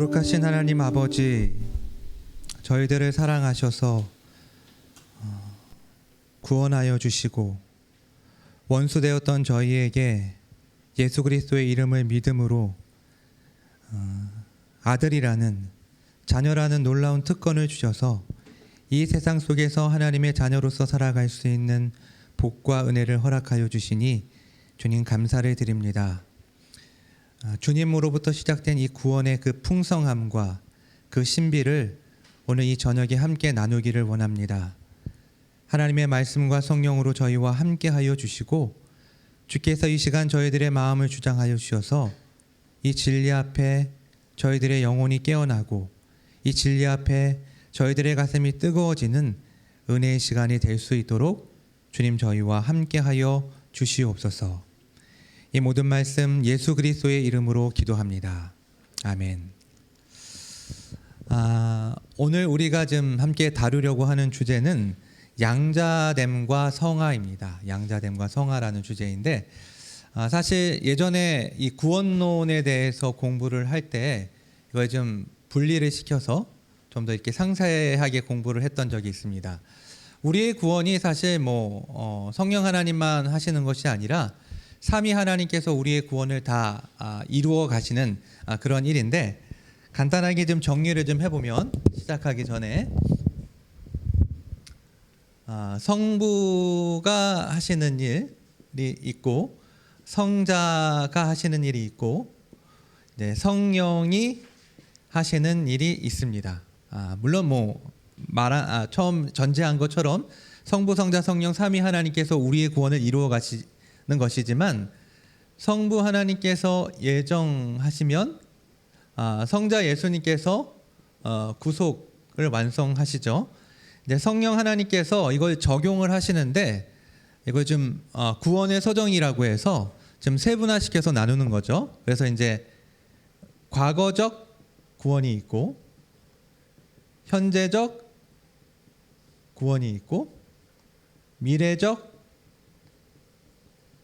거룩하신 하나님 아버지, 저희들을 사랑하셔서 구원하여 주시고 원수되었던 저희에게 예수 그리스도의 이름을 믿음으로 아들이라는, 자녀라는 놀라운 특권을 주셔서 이 세상 속에서 하나님의 자녀로서 살아갈 수 있는 복과 은혜를 허락하여 주시니 주님 감사를 드립니다. 주님으로부터 시작된 이 구원의 그 풍성함과 그 신비를 오늘 이 저녁에 함께 나누기를 원합니다. 하나님의 말씀과 성령으로 저희와 함께하여 주시고 주께서 이 시간 저희들의 마음을 주장하여 주셔서 이 진리 앞에 저희들의 영혼이 깨어나고 이 진리 앞에 저희들의 가슴이 뜨거워지는 은혜의 시간이 될 수 있도록 주님 저희와 함께하여 주시옵소서. 이 모든 말씀 예수 그리스도의 이름으로 기도합니다. 아멘. 오늘 우리가 좀 함께 다루려고 하는 주제는 양자됨과 성화입니다. 양자됨과 성화라는 주제인데, 사실 예전에 이 구원론에 대해서 공부를 할 때 이걸 좀 분리를 시켜서 좀 더 이렇게 상세하게 공부를 했던 적이 있습니다. 우리의 구원이 사실 성령 하나님만 하시는 것이 아니라 삼위 하나님께서 우리의 구원을 다 이루어 가시는 그런 일인데, 간단하게 좀 정리를 좀 해보면, 시작하기 전에 성부가 하시는 일이 있고 성자가 하시는 일이 있고 성령이 하시는 일이 있습니다. 물론 처음 전제한 것처럼 성부, 성자, 성령 삼위 하나님께서 우리의 구원을 이루어 가시는 것이지만, 성부 하나님께서 예정하시면 성자 예수님께서 구속을 완성하시죠. 성령 하나님께서 이걸 적용을 하시는데, 이걸 좀 구원의 서정이라고 해서 좀 세분화시켜서 나누는 거죠. 그래서 이제 과거적 구원이 있고 현재적 구원이 있고 미래적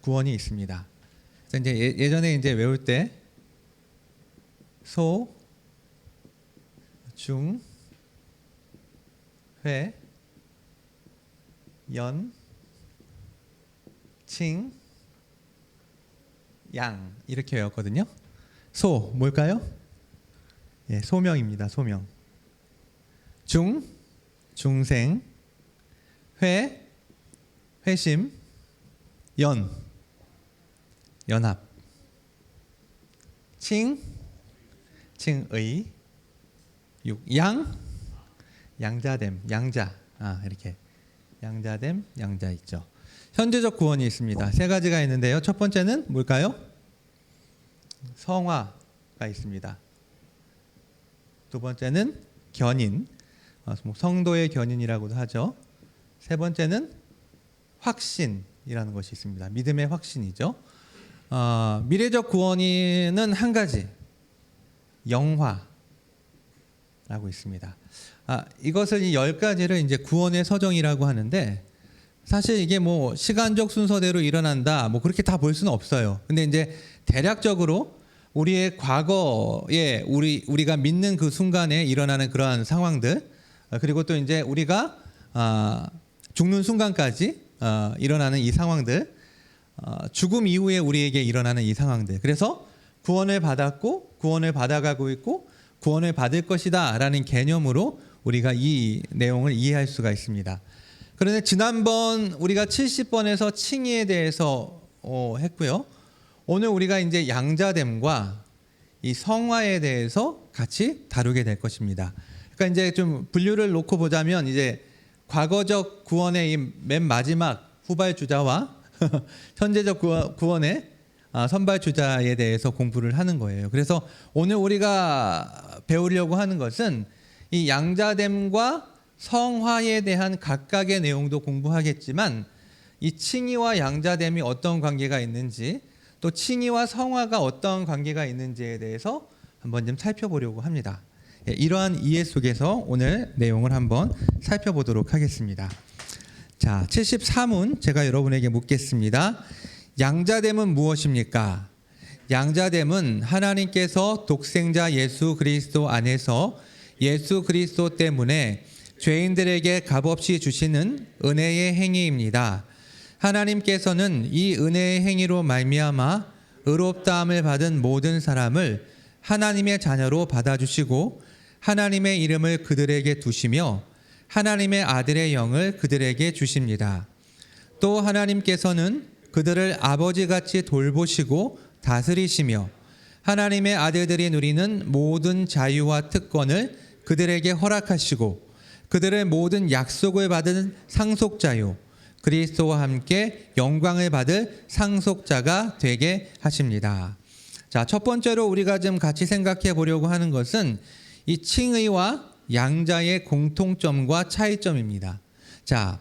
구원이 있습니다. 그래서 이제 예전에 이제 외울 때 소, 중, 회, 연, 칭, 양 이렇게 외웠거든요. 소 뭘까요? 소명입니다. 소명. 중, 중생. 회, 회심. 연, 연합. 칭, 칭의. 육, 양, 양자됨. 양자. 이렇게 양자됨, 양자 있죠. 현재적 구원이 있습니다. 세 가지가 있는데요. 첫 번째는 뭘까요? 성화가 있습니다. 두 번째는 견인, 성도의 견인이라고도 하죠. 세 번째는 확신이라는 것이 있습니다. 믿음의 확신이죠. 미래적 구원은 한 가지, 영화라고 있습니다. 이것을 이 10가지를 이제 구원의 서정이라고 하는데, 사실 이게 시간적 순서대로 일어난다, 그렇게 다 볼 수는 없어요. 근데 이제 대략적으로 우리의 과거에 우리가 믿는 그 순간에 일어나는 그러한 상황들, 그리고 또 이제 우리가 죽는 순간까지 일어나는 이 상황들, 죽음 이후에 우리에게 일어나는 이 상황들, 그래서 구원을 받았고 구원을 받아가고 있고 구원을 받을 것이다 라는 개념으로 우리가 이 내용을 이해할 수가 있습니다. 그런데 지난번 우리가 70번에서 칭의에 대해서 했고요. 오늘 우리가 이제 양자됨과 이 성화에 대해서 같이 다루게 될 것입니다. 그러니까 이제 좀 분류를 놓고 보자면, 이제 과거적 구원의 이 맨 마지막 후발주자와 현재적 구원의 선발주자에 대해서 공부를 하는 거예요. 그래서 오늘 우리가 배우려고 하는 것은 이 양자됨과 성화에 대한 각각의 내용도 공부하겠지만, 이 칭의와 양자됨이 어떤 관계가 있는지, 또 칭의와 성화가 어떤 관계가 있는지에 대해서 한번 좀 살펴보려고 합니다. 이러한 이해 속에서 오늘 내용을 한번 살펴보도록 하겠습니다. 자, 74문 제가 여러분에게 묻겠습니다. 양자됨은 무엇입니까? 양자됨은 하나님께서 독생자 예수 그리스도 안에서 예수 그리스도 때문에 죄인들에게 값없이 주시는 은혜의 행위입니다. 하나님께서는 이 은혜의 행위로 말미암아 의롭다함을 받은 모든 사람을 하나님의 자녀로 받아주시고 하나님의 이름을 그들에게 두시며 하나님의 아들의 영을 그들에게 주십니다. 또 하나님께서는 그들을 아버지같이 돌보시고 다스리시며 하나님의 아들들이 누리는 모든 자유와 특권을 그들에게 허락하시고 그들의 모든 약속을 받은 상속자요 그리스도와 함께 영광을 받을 상속자가 되게 하십니다. 자, 첫 번째로 우리가 좀 같이 생각해 보려고 하는 것은 이 칭의와 양자의 공통점과 차이점입니다. 자,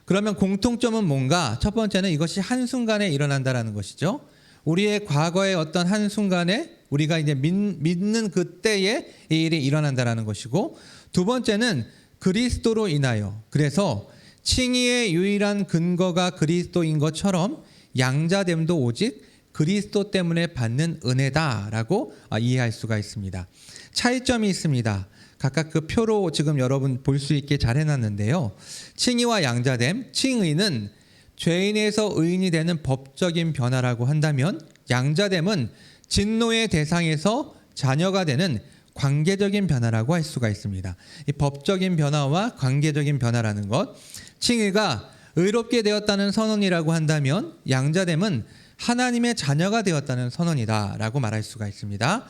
그러면 공통점은 뭔가? 첫 번째는 이것이 한순간에 일어난다라는 것이죠. 우리의 과거의 어떤 한순간에 우리가 이제 믿는 그때에 이 일이 일어난다라는 것이고, 두 번째는 그리스도로 인하여, 그래서 칭의의 유일한 근거가 그리스도인 것처럼 양자됨도 오직 그리스도 때문에 받는 은혜다라고 이해할 수가 있습니다. 차이점이 있습니다. 각각 그 표로 지금 여러분 볼 수 있게 잘 해놨는데요. 칭의와 양자됨, 칭의는 죄인에서 의인이 되는 법적인 변화라고 한다면, 양자됨은 진노의 대상에서 자녀가 되는 관계적인 변화라고 할 수가 있습니다. 이 법적인 변화와 관계적인 변화라는 것, 칭의가 의롭게 되었다는 선언이라고 한다면 양자됨은 하나님의 자녀가 되었다는 선언이다라고 말할 수가 있습니다.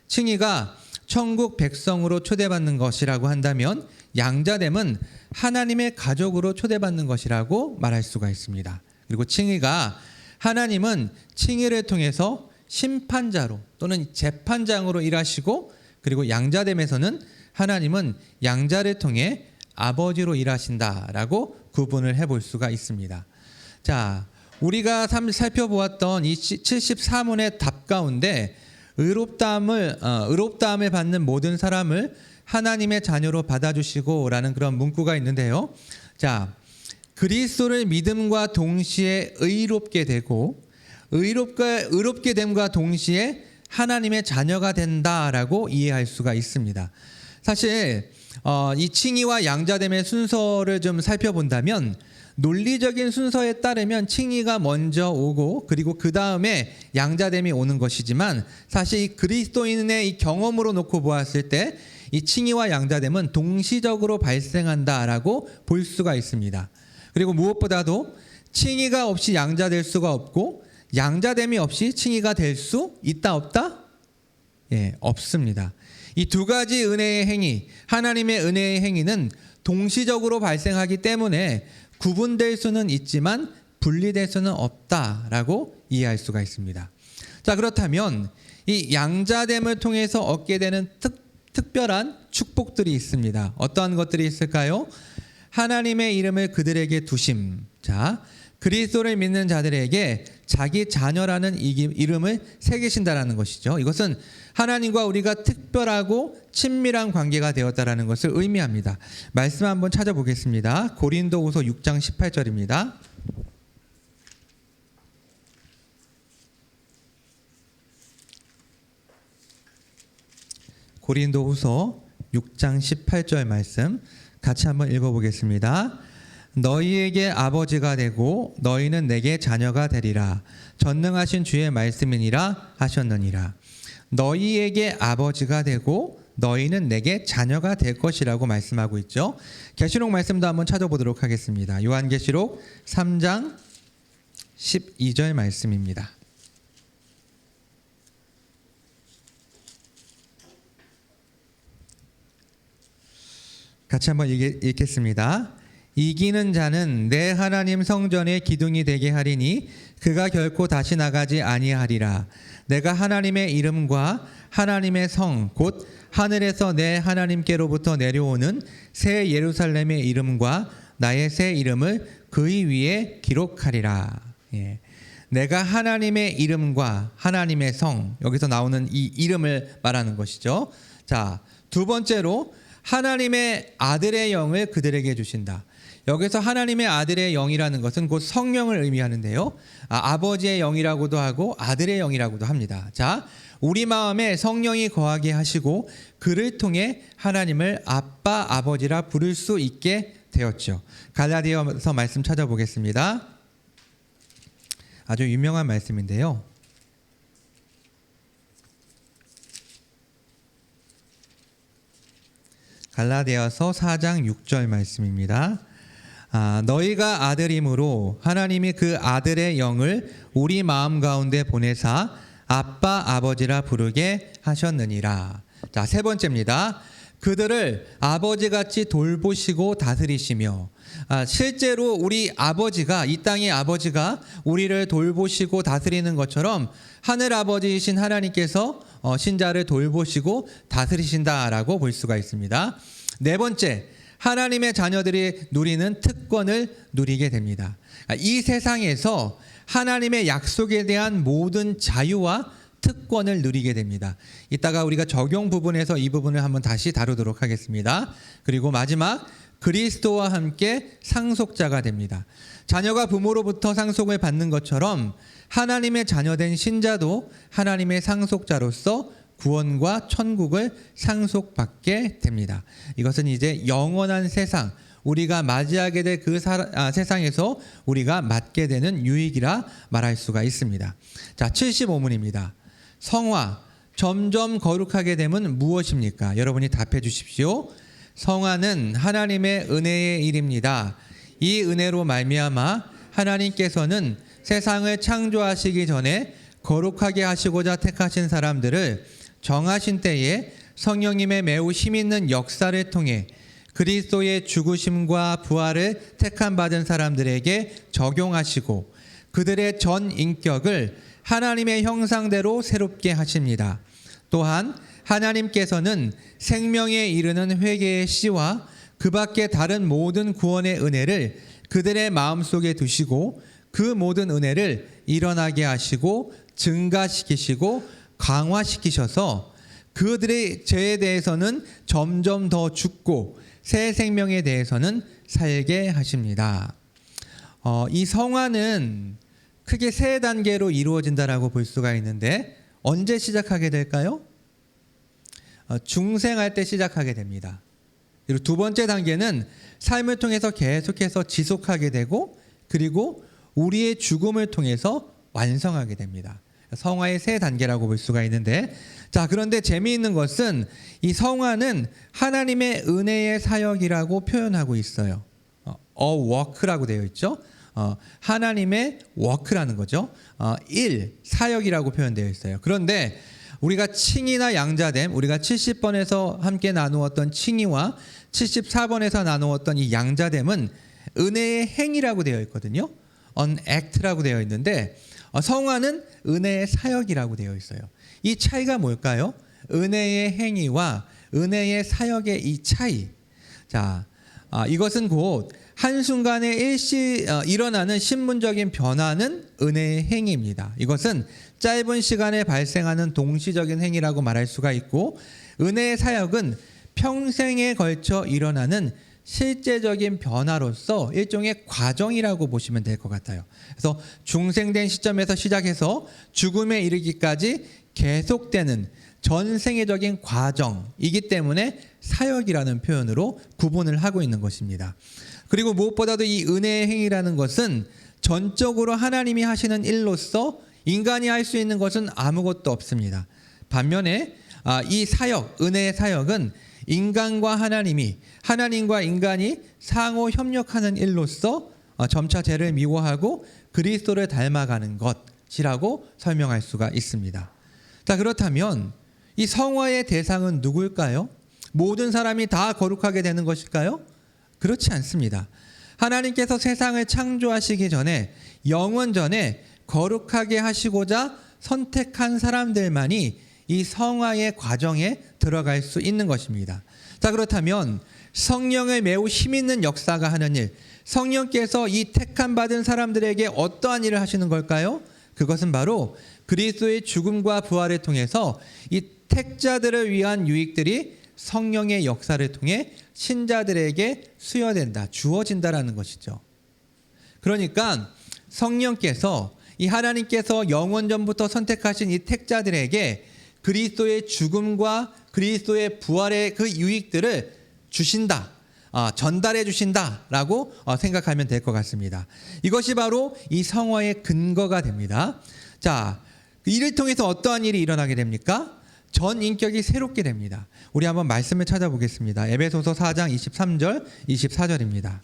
칭의가 천국 백성으로 초대받는 것이라고 한다면 양자됨은 하나님의 가족으로 초대받는 것이라고 말할 수가 있습니다. 그리고 칭의가 하나님은 칭의를 통해서 심판자로 또는 재판장으로 일하시고, 그리고 양자됨에서는 하나님은 양자를 통해 아버지로 일하신다라고 구분을 해볼 수가 있습니다. 자, 우리가 살펴보았던 이 74문의 답 가운데 의롭다함을 받는 모든 사람을 하나님의 자녀로 받아주시고라는 그런 문구가 있는데요. 자, 그리스도를 믿음과 동시에 의롭게 되고 의롭게 됨과 동시에 하나님의 자녀가 된다라고 이해할 수가 있습니다. 사실 이 칭의와 양자됨의 순서를 좀 살펴본다면 논리적인 순서에 따르면 칭의가 먼저 오고 그리고 그 다음에 양자됨이 오는 것이지만, 사실 이 그리스도인의 이 경험으로 놓고 보았을 때 이 칭의와 양자됨은 동시적으로 발생한다라고 볼 수가 있습니다. 그리고 무엇보다도 칭의가 없이 양자될 수가 없고 양자됨이 없이 칭의가 될 수 있다 없다? 예, 없습니다. 이 두 가지 은혜의 행위, 하나님의 은혜의 행위는 동시적으로 발생하기 때문에 구분될 수는 있지만 분리될 수는 없다라고 이해할 수가 있습니다. 자, 그렇다면 이 양자됨을 통해서 얻게 되는 특별한 축복들이 있습니다. 어떠한 것들이 있을까요? 하나님의 이름을 그들에게 두심. 자, 그리스도를 믿는 자들에게 자기 자녀라는 이름을 새기신다라는 것이죠. 이것은 하나님과 우리가 특별하고 친밀한 관계가 되었다라는 것을 의미합니다. 말씀 한번 찾아보겠습니다. 고린도후서 6장 18절입니다. 고린도후서 6장 18절 말씀 같이 한번 읽어보겠습니다. 너희에게 아버지가 되고 너희는 내게 자녀가 되리라. 전능하신 주의 말씀이니라 하셨느니라. 너희에게 아버지가 되고 너희는 내게 자녀가 될 것이라고 말씀하고 있죠. 계시록 말씀도 한번 찾아보도록 하겠습니다. 요한계시록 3장 12절 말씀입니다. 같이 한번 읽겠습니다. 이기는 자는 내 하나님 성전의 기둥이 되게 하리니 그가 결코 다시 나가지 아니하리라. 내가 하나님의 이름과 하나님의 성 곧 하늘에서 내 하나님께로부터 내려오는 새 예루살렘의 이름과 나의 새 이름을 그의 위에 기록하리라. 예. 내가 하나님의 이름과 하나님의 성, 여기서 나오는 이 이름을 말하는 것이죠. 자, 두 번째로 하나님의 아들의 영을 그들에게 주신다. 여기서 하나님의 아들의 영이라는 것은 곧 성령을 의미하는데요. 아버지의 영이라고도 하고 아들의 영이라고도 합니다. 자, 우리 마음에 성령이 거하게 하시고 그를 통해 하나님을 아빠, 아버지라 부를 수 있게 되었죠. 갈라디아서 말씀 찾아보겠습니다. 아주 유명한 말씀인데요. 갈라디아서 4장 6절 말씀입니다. 너희가 아들이므로 하나님이 그 아들의 영을 우리 마음 가운데 보내사 아빠 아버지라 부르게 하셨느니라. 자, 세 번째입니다. 그들을 아버지같이 돌보시고 다스리시며, 실제로 우리 아버지가, 이 땅의 아버지가 우리를 돌보시고 다스리는 것처럼 하늘 아버지이신 하나님께서 신자를 돌보시고 다스리신다라고 볼 수가 있습니다. 네 번째, 하나님의 자녀들이 누리는 특권을 누리게 됩니다. 이 세상에서 하나님의 약속에 대한 모든 자유와 특권을 누리게 됩니다. 이따가 우리가 적용 부분에서 이 부분을 한번 다시 다루도록 하겠습니다. 그리고 마지막, 그리스도와 함께 상속자가 됩니다. 자녀가 부모로부터 상속을 받는 것처럼 하나님의 자녀된 신자도 하나님의 상속자로서 구원과 천국을 상속받게 됩니다. 이것은 이제 영원한 세상, 우리가 맞이하게 될 그 세상에서 우리가 맞게 되는 유익이라 말할 수가 있습니다. 자, 75문입니다. 성화, 점점 거룩하게 됨은 무엇입니까? 여러분이 답해 주십시오. 성화는 하나님의 은혜의 일입니다. 이 은혜로 말미암아 하나님께서는 세상을 창조하시기 전에 거룩하게 하시고자 택하신 사람들을 정하신 때에 성령님의 매우 힘있는 역사를 통해 그리스도의 죽으심과 부활을 택함 받은 사람들에게 적용하시고 그들의 전 인격을 하나님의 형상대로 새롭게 하십니다. 또한 하나님께서는 생명에 이르는 회개의 씨와 그 밖에 다른 모든 구원의 은혜를 그들의 마음속에 두시고 그 모든 은혜를 일어나게 하시고 증가시키시고 강화시키셔서 그들의 죄에 대해서는 점점 더 죽고 새 생명에 대해서는 살게 하십니다. 이 성화는 크게 세 단계로 이루어진다라고 볼 수가 있는데 언제 시작하게 될까요? 중생할 때 시작하게 됩니다. 그리고 두 번째 단계는 삶을 통해서 계속해서 지속하게 되고 그리고 우리의 죽음을 통해서 완성하게 됩니다. 성화의 세 단계라고 볼 수가 있는데, 자, 그런데 재미있는 것은 이 성화는 하나님의 은혜의 사역이라고 표현하고 있어요. work라고 되어 있죠. 하나님의 work라는 거죠. 사역이라고 표현되어 있어요. 그런데 우리가 칭의나 양자됨, 우리가 70번에서 함께 나누었던 칭의와 74번에서 나누었던 이 양자됨은 은혜의 행위라고 되어 있거든요. an act라고 되어 있는데 성화는 은혜의 사역이라고 되어 있어요. 이 차이가 뭘까요? 은혜의 행위와 은혜의 사역의 이 차이. 자, 이것은 곧 한순간에 일어나는 신분적인 변화는 은혜의 행위입니다. 이것은 짧은 시간에 발생하는 동시적인 행위라고 말할 수가 있고, 은혜의 사역은 평생에 걸쳐 일어나는 실제적인 변화로서 일종의 과정이라고 보시면 될 것 같아요. 그래서 중생된 시점에서 시작해서 죽음에 이르기까지 계속되는 전생애적인 과정이기 때문에 사역이라는 표현으로 구분을 하고 있는 것입니다. 그리고 무엇보다도 이 은혜의 행위라는 것은 전적으로 하나님이 하시는 일로서 인간이 할 수 있는 것은 아무것도 없습니다. 반면에 이 사역, 은혜의 사역은 인간과 하나님이, 하나님과 인간이 상호 협력하는 일로서 점차 죄를 미워하고 그리스도를 닮아가는 것이라고 설명할 수가 있습니다. 자, 그렇다면 이 성화의 대상은 누구일까요? 모든 사람이 다 거룩하게 되는 것일까요? 그렇지 않습니다. 하나님께서 세상을 창조하시기 전에 영원전에 거룩하게 하시고자 선택한 사람들만이 이 성화의 과정에 들어갈 수 있는 것입니다. 자, 그렇다면 성령의 매우 힘있는 역사가 하는 일, 성령께서 이 택함 받은 사람들에게 어떠한 일을 하시는 걸까요? 그것은 바로 그리스도의 죽음과 부활을 통해서 이 택자들을 위한 유익들이 성령의 역사를 통해 신자들에게 수여된다, 주어진다라는 것이죠. 그러니까 성령께서 이 하나님께서 영원 전부터 선택하신 이 택자들에게 그리스도의 죽음과 그리스도의 부활의 그 유익들을 주신다, 전달해 주신다라고 생각하면 될 것 같습니다. 이것이 바로 이 성화의 근거가 됩니다. 자, 이를 통해서 어떠한 일이 일어나게 됩니까? 전 인격이 새롭게 됩니다. 우리 한번 말씀을 찾아보겠습니다. 에베소서 4장 23절, 24절입니다.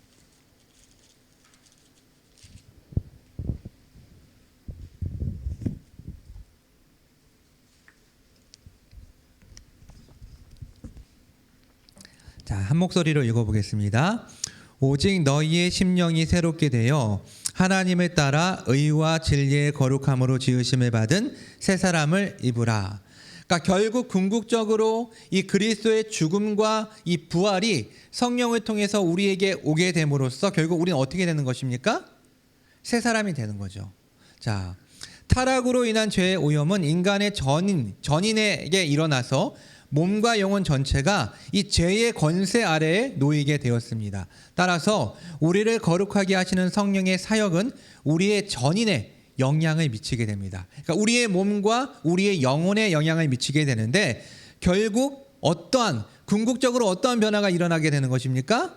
자, 한 목소리로 읽어보겠습니다. 오직 너희의 심령이 새롭게 되어 하나님을 따라 의와 진리의 거룩함으로 지으심을 받은 새 사람을 입으라. 그러니까 결국 궁극적으로 이 그리스도의 죽음과 이 부활이 성령을 통해서 우리에게 오게 됨으로써 결국 우리는 어떻게 되는 것입니까? 새 사람이 되는 거죠. 자, 타락으로 인한 죄의 오염은 인간의 전인에게 일어나서 몸과 영혼 전체가 이 죄의 권세 아래에 놓이게 되었습니다. 따라서 우리를 거룩하게 하시는 성령의 사역은 우리의 전인에 영향을 미치게 됩니다. 그러니까 우리의 몸과 우리의 영혼에 영향을 미치게 되는데 결국 궁극적으로 어떠한 변화가 일어나게 되는 것입니까?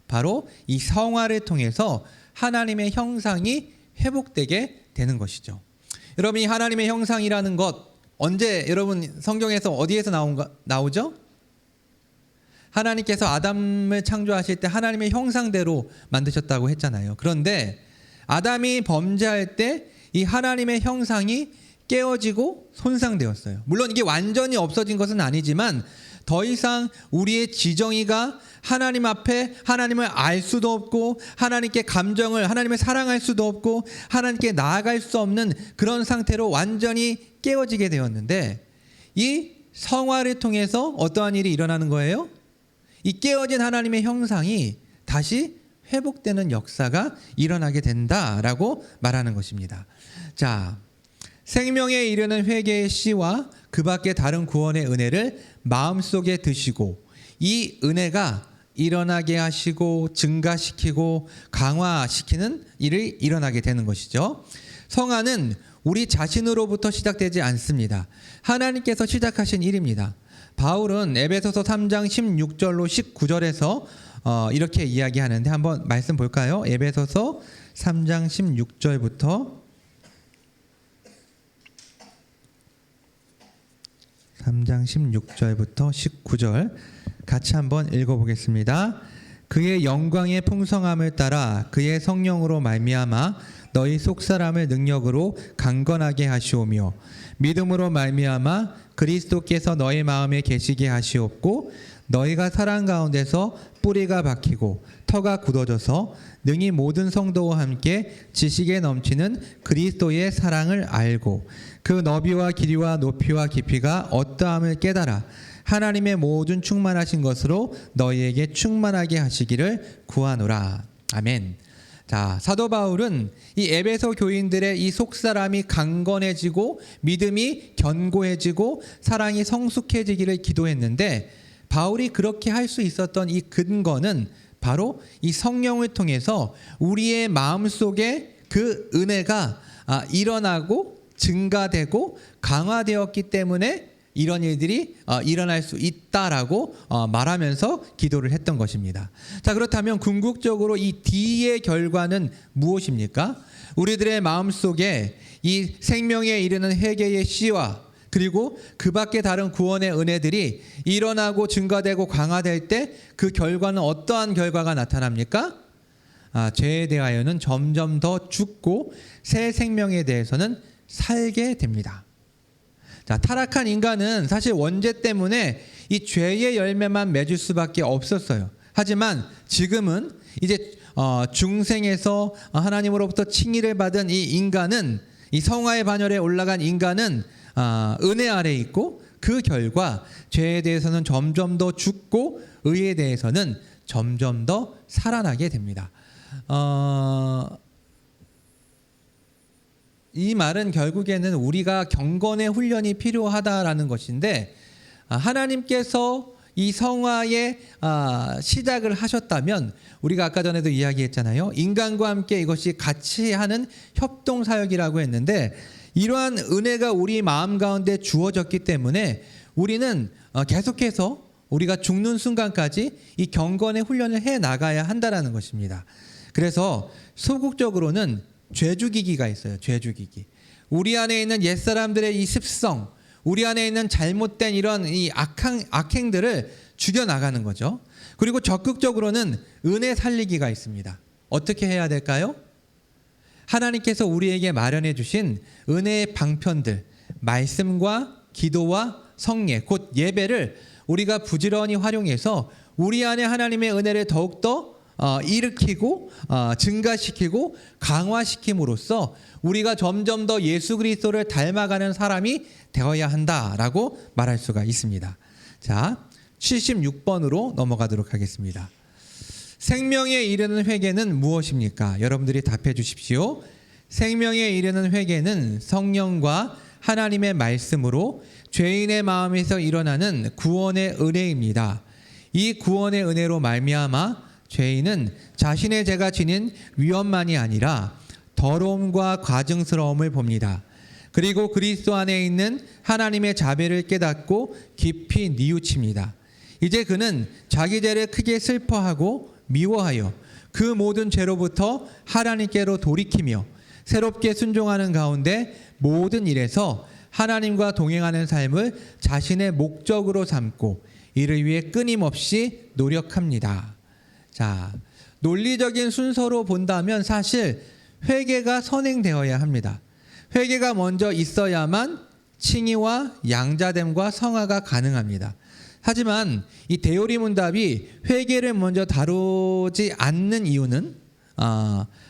바로 이 성화를 통해서 하나님의 형상이 회복되게 되는 것이죠. 여러분, 이 하나님의 형상이라는 것 언제 여러분 성경에서 어디에서 나오죠? 하나님께서 아담을 창조하실 때 하나님의 형상대로 만드셨다고 했잖아요. 그런데 아담이 범죄할 때 이 하나님의 형상이 깨어지고 손상되었어요. 물론 이게 완전히 없어진 것은 아니지만 더 이상 우리의 지정의가 하나님 앞에 하나님을 알 수도 없고 하나님께 하나님을 사랑할 수도 없고 하나님께 나아갈 수 없는 그런 상태로 완전히 깨어지게 되었는데 이 성화를 통해서 어떠한 일이 일어나는 거예요? 이 깨어진 하나님의 형상이 다시 회복되는 역사가 일어나게 된다라고 말하는 것입니다. 자, 생명에 이르는 회개의 씨와 그 밖에 다른 구원의 은혜를 마음속에 드시고 이 은혜가 일어나게 하시고 증가시키고 강화시키는 일이 일어나게 되는 것이죠. 성화는 우리 자신으로부터 시작되지 않습니다. 하나님께서 시작하신 일입니다. 바울은 에베소서 3장 16절로 19절에서 이렇게 이야기하는데 한번 말씀 볼까요? 에베소서 3장 16절부터 19절 같이 한번 읽어보겠습니다. 그의 영광의 풍성함을 따라 그의 성령으로 말미암아 너희 속사람을 능력으로 강건하게 하시오며 믿음으로 말미암아 그리스도께서 너희 마음에 계시게 하시옵고 너희가 사랑 가운데서 뿌리가 박히고 터가 굳어져서 능히 모든 성도와 함께 지식에 넘치는 그리스도의 사랑을 알고 그 너비와 길이와 높이와 깊이가 어떠함을 깨달아 하나님의 모든 충만하신 것으로 너희에게 충만하게 하시기를 구하노라. 아멘. 자, 사도 바울은 이 에베소 교인들의 이 속사람이 강건해지고 믿음이 견고해지고 사랑이 성숙해지기를 기도했는데 바울이 그렇게 할 수 있었던 이 근거는 바로 이 성령을 통해서 우리의 마음속에 그 은혜가 일어나고 증가되고 강화되었기 때문에 이런 일들이 일어날 수 있다라고 말하면서 기도를 했던 것입니다. 자, 그렇다면 궁극적으로 이 D의 결과는 무엇입니까? 우리들의 마음속에 이 생명에 이르는 회개의 씨와 그리고 그 밖에 다른 구원의 은혜들이 일어나고 증가되고 강화될 때 그 결과는 어떠한 결과가 나타납니까? 죄에 대하여는 점점 더 죽고 새 생명에 대해서는 살게 됩니다. 자, 타락한 인간은 사실 원죄 때문에 이 죄의 열매만 맺을 수밖에 없었어요. 하지만 지금은 이제 중생에서 하나님으로부터 칭의를 받은 이 인간은 이 성화의 반열에 올라간 인간은 은혜 아래 있고 그 결과 죄에 대해서는 점점 더 죽고 의에 대해서는 점점 더 살아나게 됩니다. 이 말은 결국에는 우리가 경건의 훈련이 필요하다라는 것인데 하나님께서 이 성화의 시작을 하셨다면 우리가 아까 전에도 이야기했잖아요. 인간과 함께 이것이 같이 하는 협동 사역이라고 했는데 이러한 은혜가 우리 마음 가운데 주어졌기 때문에 우리는 계속해서 우리가 죽는 순간까지 이 경건의 훈련을 해 나가야 한다라는 것입니다. 그래서 소극적으로는 죄 죽이기가 있어요. 죄 죽이기. 우리 안에 있는 옛사람들의 이 습성, 우리 안에 있는 잘못된 이런 이 악행들을 죽여 나가는 거죠. 그리고 적극적으로는 은혜 살리기가 있습니다. 어떻게 해야 될까요? 하나님께서 우리에게 마련해 주신 은혜의 방편들, 말씀과 기도와 성례, 곧 예배를 우리가 부지런히 활용해서 우리 안에 하나님의 은혜를 더욱더 일으키고 증가시키고 강화시킴으로써 우리가 점점 더 예수 그리스도를 닮아가는 사람이 되어야 한다라고 말할 수가 있습니다. 자, 76번으로 넘어가도록 하겠습니다. 생명에 이르는 회개는 무엇입니까? 여러분들이 답해 주십시오. 생명에 이르는 회개는 성령과 하나님의 말씀으로 죄인의 마음에서 일어나는 구원의 은혜입니다. 이 구원의 은혜로 말미암아 죄인은 자신의 죄가 지닌 위험만이 아니라 더러움과 가증스러움을 봅니다. 그리고 그리스도 안에 있는 하나님의 자비를 깨닫고 깊이 뉘우칩니다. 이제 그는 자기 죄를 크게 슬퍼하고 미워하여 그 모든 죄로부터 하나님께로 돌이키며 새롭게 순종하는 가운데 모든 일에서 하나님과 동행하는 삶을 자신의 목적으로 삼고 이를 위해 끊임없이 노력합니다. 자, 논리적인 순서로 본다면 사실 회개가 선행되어야 합니다. 회개가 먼저 있어야만 칭의와 양자됨과 성화가 가능합니다. 하지만 이 대요리 문답이 회개를 먼저 다루지 않는 이유는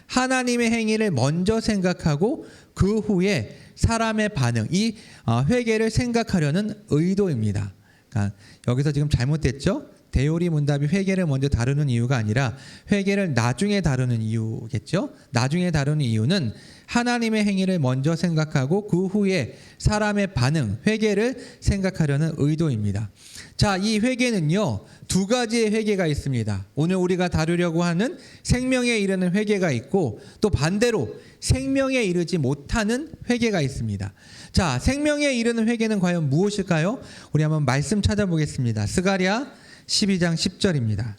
하나님의 행위를 먼저 생각하고 그 후에 사람의 반응, 이 회개를 생각하려는 의도입니다. 그러니까 여기서 지금 잘못됐죠? 대요리 문답이 회개를 먼저 다루는 이유가 아니라 회개를 나중에 다루는 이유겠죠? 나중에 다루는 이유는 하나님의 행위를 먼저 생각하고 그 후에 사람의 반응, 회개를 생각하려는 의도입니다. 자, 이 회개는요, 두 가지의 회개가 있습니다. 오늘 우리가 다루려고 하는 생명에 이르는 회개가 있고 또 반대로 생명에 이르지 못하는 회개가 있습니다. 자, 생명에 이르는 회개는 과연 무엇일까요? 우리 한번 말씀 찾아보겠습니다. 스가랴 12장 10절입니다.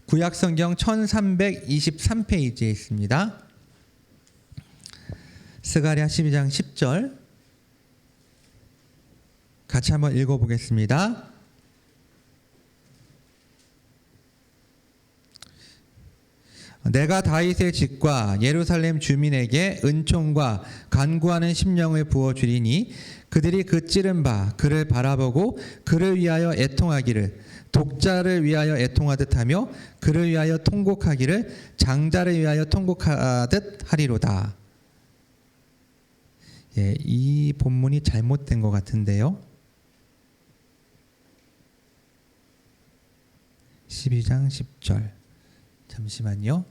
구약성경 1323페이지에 있습니다. 스가랴 12장 10절 같이 한번 읽어보겠습니다. 내가 다윗의 집과 예루살렘 주민에게 은총과 간구하는 심령을 부어주리니 그들이 그 찌른 바 그를 바라보고 그를 위하여 애통하기를 독자를 위하여 애통하듯 하며 그를 위하여 통곡하기를 장자를 위하여 통곡하듯 하리로다. 예, 이 본문이 잘못된 것 같은데요. 12장 10절 잠시만요.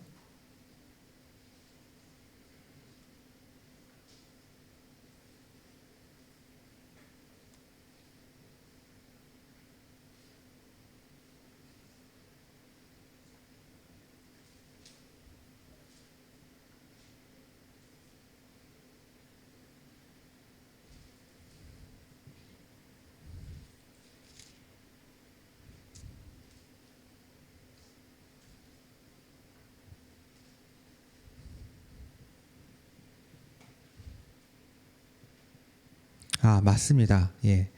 맞습니다. 예.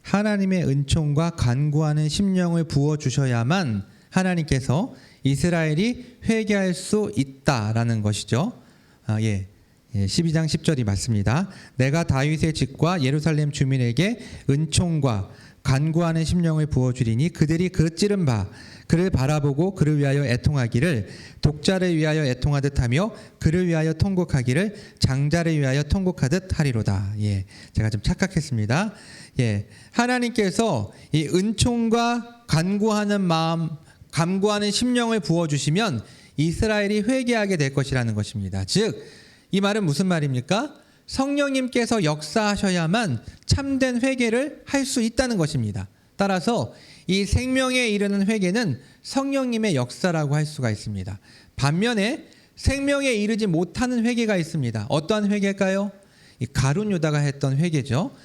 하나님의 은총과 간구하는 심령을 부어 주셔야만 하나님께서 이스라엘이 회개할 수 있다라는 것이죠. 12장 10절이 맞습니다. 내가 다윗의 집과 예루살렘 주민에게 은총과 간구하는 심령을 부어주리니 그들이 그 찌른 바 그를 바라보고 그를 위하여 애통하기를 독자를 위하여 애통하듯 하며 그를 위하여 통곡하기를 장자를 위하여 통곡하듯 하리로다. 예, 제가 좀 착각했습니다. 예, 하나님께서 이 은총과 간구하는 마음, 간구하는 심령을 부어주시면 이스라엘이 회개하게 될 것이라는 것입니다. 즉, 이 말은 무슨 말입니까? 성령님께서 역사하셔야만 참된 회개를 할 수 있다는 것입니다. 따라서 이 생명에 이르는 회개는 성령님의 역사라고 할 수가 있습니다. 반면에 생명에 이르지 못하는 회개가 있습니다. 어떠한 회개일까요? 이 가룟 유다가 했던 회개죠.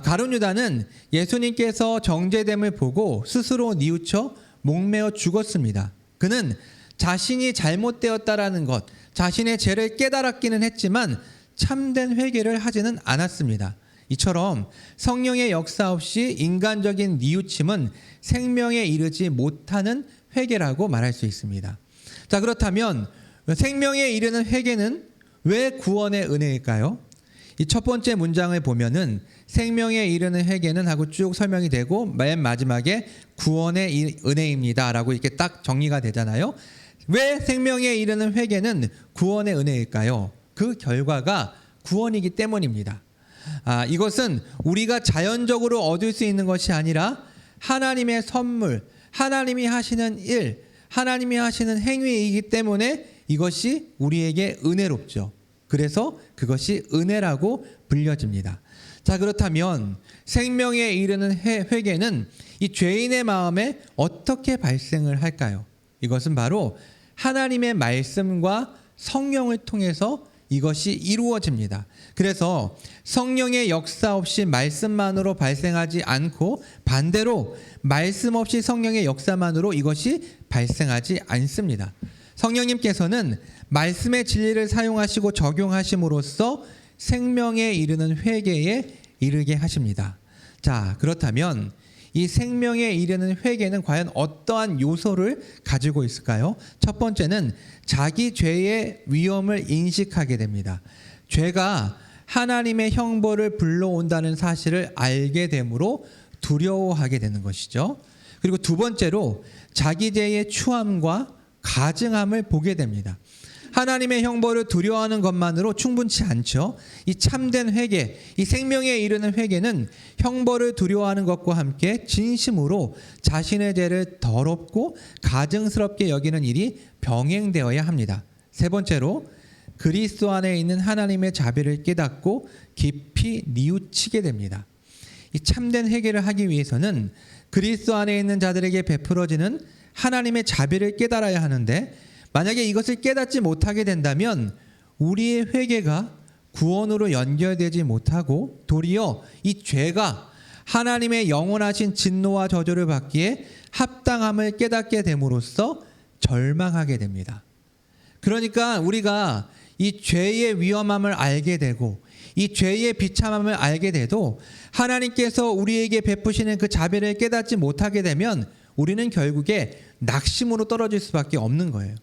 가룟 유다는 예수님께서 정죄됨을 보고 스스로 뉘우쳐 목매어 죽었습니다. 그는 자신이 잘못되었다라는 것, 자신의 죄를 깨달았기는 했지만 참된 회개를 하지는 않았습니다. 이처럼 성령의 역사 없이 인간적인 뉘우침은 생명에 이르지 못하는 회개라고 말할 수 있습니다. 자, 그렇다면 생명에 이르는 회개는 왜 구원의 은혜일까요? 이 첫 번째 문장을 보면은 생명에 이르는 회개는 하고 쭉 설명이 되고 맨 마지막에 구원의 은혜입니다 라고 이렇게 딱 정리가 되잖아요. 왜 생명에 이르는 회개는 구원의 은혜일까요? 그 결과가 구원이기 때문입니다. 이것은 우리가 자연적으로 얻을 수 있는 것이 아니라 하나님의 선물, 하나님이 하시는 일, 하나님이 하시는 행위이기 때문에 이것이 우리에게 은혜롭죠. 그래서 그것이 은혜라고 불려집니다. 자, 그렇다면 생명에 이르는 회개는 이 죄인의 마음에 어떻게 발생을 할까요? 이것은 바로 하나님의 말씀과 성령을 통해서 이것이 이루어집니다. 그래서 성령의 역사 없이 말씀만으로 발생하지 않고 반대로 말씀 없이 성령의 역사만으로 이것이 발생하지 않습니다. 성령님께서는 말씀의 진리를 사용하시고 적용하심으로써 생명에 이르는 회개에 이르게 하십니다. 자, 그렇다면 이 생명에 이르는 회개는 과연 어떠한 요소를 가지고 있을까요? 첫 번째는 자기 죄의 위험을 인식하게 됩니다. 죄가 하나님의 형벌을 불러온다는 사실을 알게 되므로 두려워하게 되는 것이죠. 그리고 두 번째로 자기 죄의 추함과 가증함을 보게 됩니다. 하나님의 형벌을 두려워하는 것만으로 충분치 않죠. 이 참된 회개, 이 생명에 이르는 회개는 형벌을 두려워하는 것과 함께 진심으로 자신의 죄를 더럽고 가증스럽게 여기는 일이 병행되어야 합니다. 세 번째로 그리스도 안에 있는 하나님의 자비를 깨닫고 깊이 뉘우치게 됩니다. 이 참된 회개를 하기 위해서는 그리스도 안에 있는 자들에게 베풀어지는 하나님의 자비를 깨달아야 하는데 만약에 이것을 깨닫지 못하게 된다면 우리의 회개가 구원으로 연결되지 못하고 도리어 이 죄가 하나님의 영원하신 진노와 저주를 받기에 합당함을 깨닫게 됨으로써 절망하게 됩니다. 그러니까 우리가 이 죄의 위험함을 알게 되고 이 죄의 비참함을 알게 돼도 하나님께서 우리에게 베푸시는 그 자비를 깨닫지 못하게 되면 우리는 결국에 낙심으로 떨어질 수밖에 없는 거예요.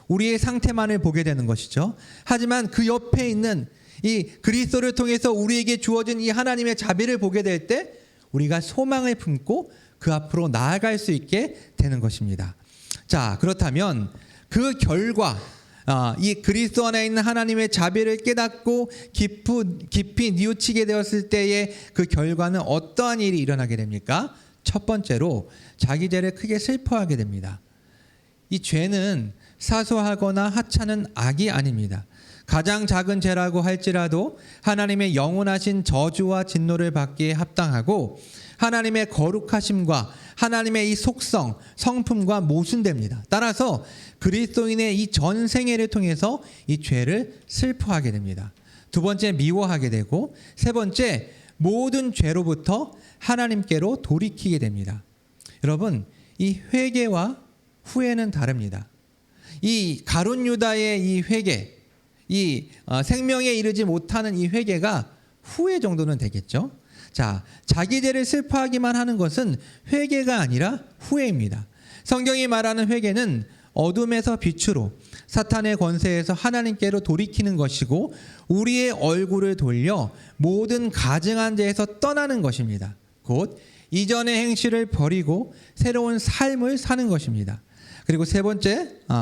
우리의 상태만을 보게 되는 것이죠. 하지만 그 옆에 있는 이 그리스도를 통해서 우리에게 주어진 이 하나님의 자비를 보게 될 때 우리가 소망을 품고 그 앞으로 나아갈 수 있게 되는 것입니다. 자, 그렇다면 그 결과 이 그리스도 안에 있는 하나님의 자비를 깨닫고 깊이 뉘우치게 되었을 때의 그 결과는 어떠한 일이 일어나게 됩니까? 첫 번째로 자기 죄를 크게 슬퍼하게 됩니다. 이 죄는 사소하거나 하찮은 악이 아닙니다. 가장 작은 죄라고 할지라도 하나님의 영원하신 저주와 진노를 받기에 합당하고 하나님의 거룩하심과 하나님의 이 속성, 성품과 모순됩니다. 따라서 그리스도인의 이 전생애를 통해서 이 죄를 슬퍼하게 됩니다. 두 번째, 미워하게 되고 세 번째, 모든 죄로부터 하나님께로 돌이키게 됩니다. 여러분, 이 회개와 후회는 다릅니다. 이 가룟 유다의 이 회개, 이 생명에 이르지 못하는 이 회개가 후회 정도는 되겠죠. 자, 자기 죄를 슬퍼하기만 하는 것은 회개가 아니라 후회입니다. 성경이 말하는 회개는 어둠에서 빛으로 사탄의 권세에서 하나님께로 돌이키는 것이고 우리의 얼굴을 돌려 모든 가증한 죄에서 떠나는 것입니다. 곧 이전의 행실을 버리고 새로운 삶을 사는 것입니다. 그리고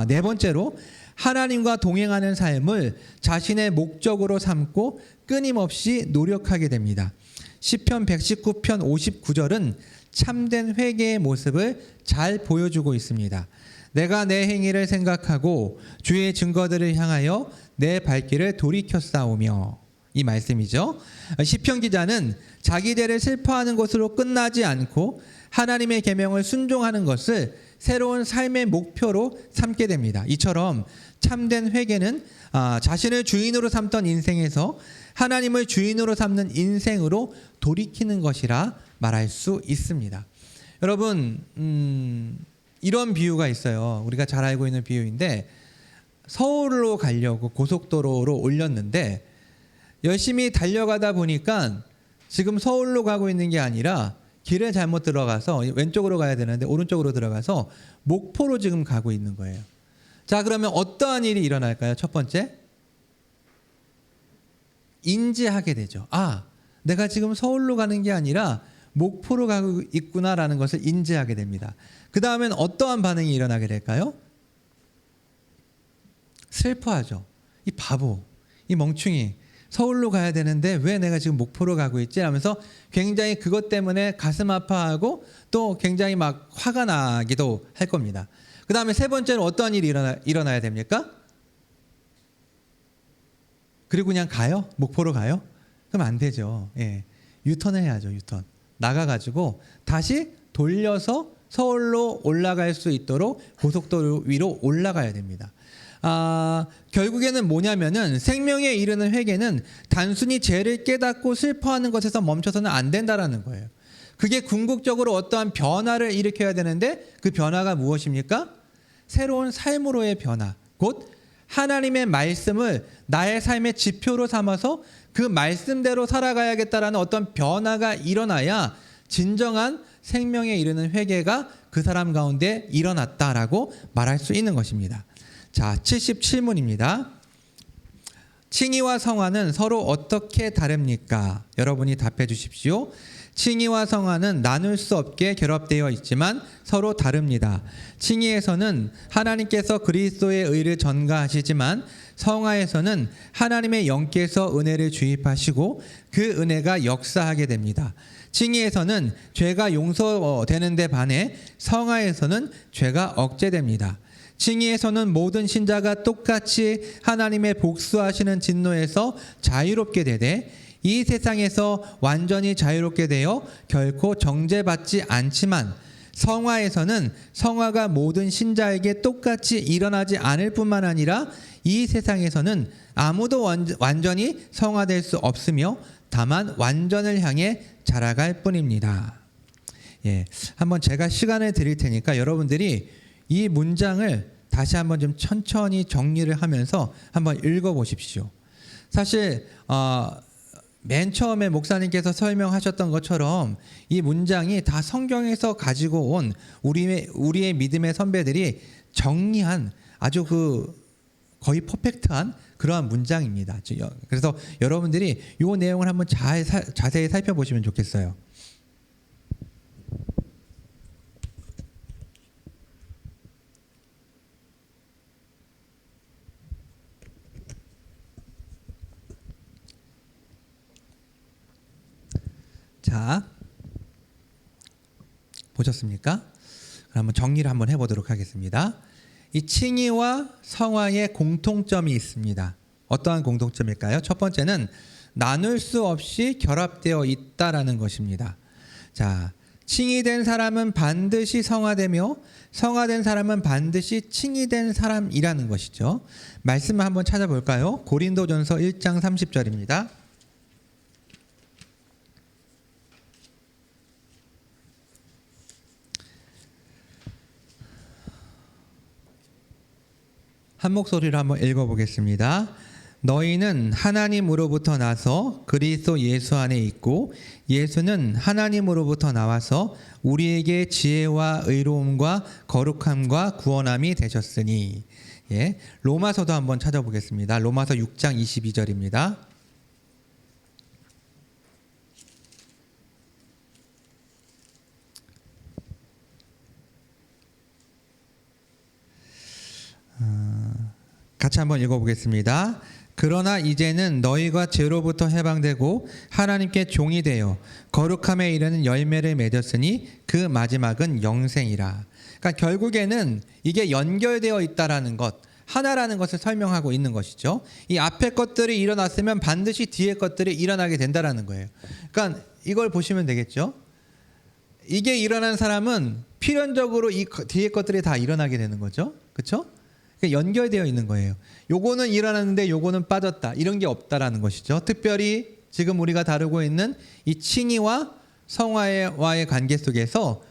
네 번째로 하나님과 동행하는 삶을 자신의 목적으로 삼고 끊임없이 노력하게 됩니다. 시편 119편 59절은 참된 회개의 모습을 잘 보여주고 있습니다. 내가 내 행위를 생각하고 주의 증거들을 향하여 내 발길을 돌이켰사오며. 이 말씀이죠. 시편 기자는 자기 죄를 슬퍼하는 것으로 끝나지 않고 하나님의 계명을 순종하는 것을 새로운 삶의 목표로 삼게 됩니다. 이처럼 참된 회개는 자신을 주인으로 삼던 인생에서 하나님을 주인으로 삼는 인생으로 돌이키는 것이라 말할 수 있습니다. 여러분, 이런 비유가 있어요. 우리가 잘 알고 있는 비유인데, 서울로 가려고 고속도로로 올렸는데 열심히 달려가다 보니까 지금 서울로 가고 있는 게 아니라 길에 잘못 들어가서 왼쪽으로 가야 되는데 오른쪽으로 들어가서 목포로 지금 가고 있는 거예요. 자, 그러면 어떠한 일이 일어날까요? 첫 번째, 인지하게 되죠. 내가 지금 서울로 가는 게 아니라 목포로 가고 있구나라는 것을 인지하게 됩니다. 그 다음엔 어떠한 반응이 일어나게 될까요? 슬퍼하죠. 이 바보, 이 멍충이, 서울로 가야 되는데 왜 내가 지금 목포로 가고 있지? 하면서 굉장히 그것 때문에 가슴 아파하고 또 굉장히 막 화가 나기도 할 겁니다. 그 다음에 세 번째는 어떠한 일이 일어나야 됩니까? 그리고 그냥 가요? 목포로 가요? 그럼 안 되죠. 예. 유턴을 해야죠. 유턴. 나가가지고 다시 돌려서 서울로 올라갈 수 있도록 고속도로 위로 올라가야 됩니다. 결국에는 뭐냐면은 생명에 이르는 회개는 단순히 죄를 깨닫고 슬퍼하는 것에서 멈춰서는 안 된다라는 거예요. 그게 궁극적으로 어떠한 변화를 일으켜야 되는데 그 변화가 무엇입니까? 새로운 삶으로의 변화, 곧 하나님의 말씀을 나의 삶의 지표로 삼아서 그 말씀대로 살아가야겠다라는 어떤 변화가 일어나야 진정한 생명에 이르는 회개가 그 사람 가운데 일어났다라고 말할 수 있는 것입니다. 자, 77문입니다. 칭의와 성화는 서로 어떻게 다릅니까? 여러분이 답해 주십시오. 칭의와 성화는 나눌 수 없게 결합되어 있지만 서로 다릅니다. 칭의에서는 하나님께서 그리스도의 의를 전가하시지만 성화에서는 하나님의 영께서 은혜를 주입하시고 그 은혜가 역사하게 됩니다. 칭의에서는 죄가 용서되는 데 반해 성화에서는 죄가 억제됩니다. 칭의에서는 모든 신자가 똑같이 하나님의 복수하시는 진노에서 자유롭게 되되 이 세상에서 완전히 자유롭게 되어 결코 정죄받지 않지만 성화에서는 성화가 모든 신자에게 똑같이 일어나지 않을 뿐만 아니라 이 세상에서는 아무도 완전히 성화될 수 없으며 다만 완전을 향해 자라갈 뿐입니다. 예, 한번 제가 시간을 드릴 테니까 여러분들이 이 문장을 다시 한번 좀 천천히 정리를 하면서 한번 읽어보십시오. 사실 맨 처음에 목사님께서 설명하셨던 것처럼 이 문장이 다 성경에서 가지고 온 우리의 믿음의 선배들이 정리한 아주 거의 퍼펙트한 그러한 문장입니다. 그래서 여러분들이 이 내용을 한번 자세히 살펴보시면 좋겠어요. 자, 보셨습니까? 그럼 정리를 한번 해보도록 하겠습니다. 이 칭의와 성화의 공통점이 있습니다. 어떠한 공통점일까요? 첫 번째는 나눌 수 없이 결합되어 있다라는 것입니다. 자, 칭의된 사람은 반드시 성화되며 성화된 사람은 반드시 칭의된 사람이라는 것이죠. 말씀을 한번 찾아볼까요? 고린도전서 1장 30절입니다. 한 목소리로 한번 읽어보겠습니다. 너희는 하나님으로부터 나서 그리스도 예수 안에 있고 예수는 하나님으로부터 나와서 우리에게 지혜와 의로움과 거룩함과 구원함이 되셨으니. 예, 로마서도 한번 찾아보겠습니다. 로마서 6장 22절입니다. 같이 한번 읽어보겠습니다. 그러나 이제는 너희가 죄로부터 해방되고 하나님께 종이 되어 거룩함에 이르는 열매를 맺었으니 그 마지막은 영생이라. 그러니까 결국에는 이게 연결되어 있다라는 것, 하나라는 것을 설명하고 있는 것이죠. 이 앞에 것들이 일어났으면 반드시 뒤에 것들이 일어나게 된다라는 거예요. 그러니까 이걸 보시면 되겠죠. 이게 일어난 사람은 필연적으로 이 뒤에 것들이 다 일어나게 되는 거죠. 그렇죠? 연결되어 있는 거예요. 요거는 일어났는데 요거는 빠졌다. 이런 게 없다라는 것이죠. 특별히 지금 우리가 다루고 있는 이 칭의와 성화와의 관계 속에서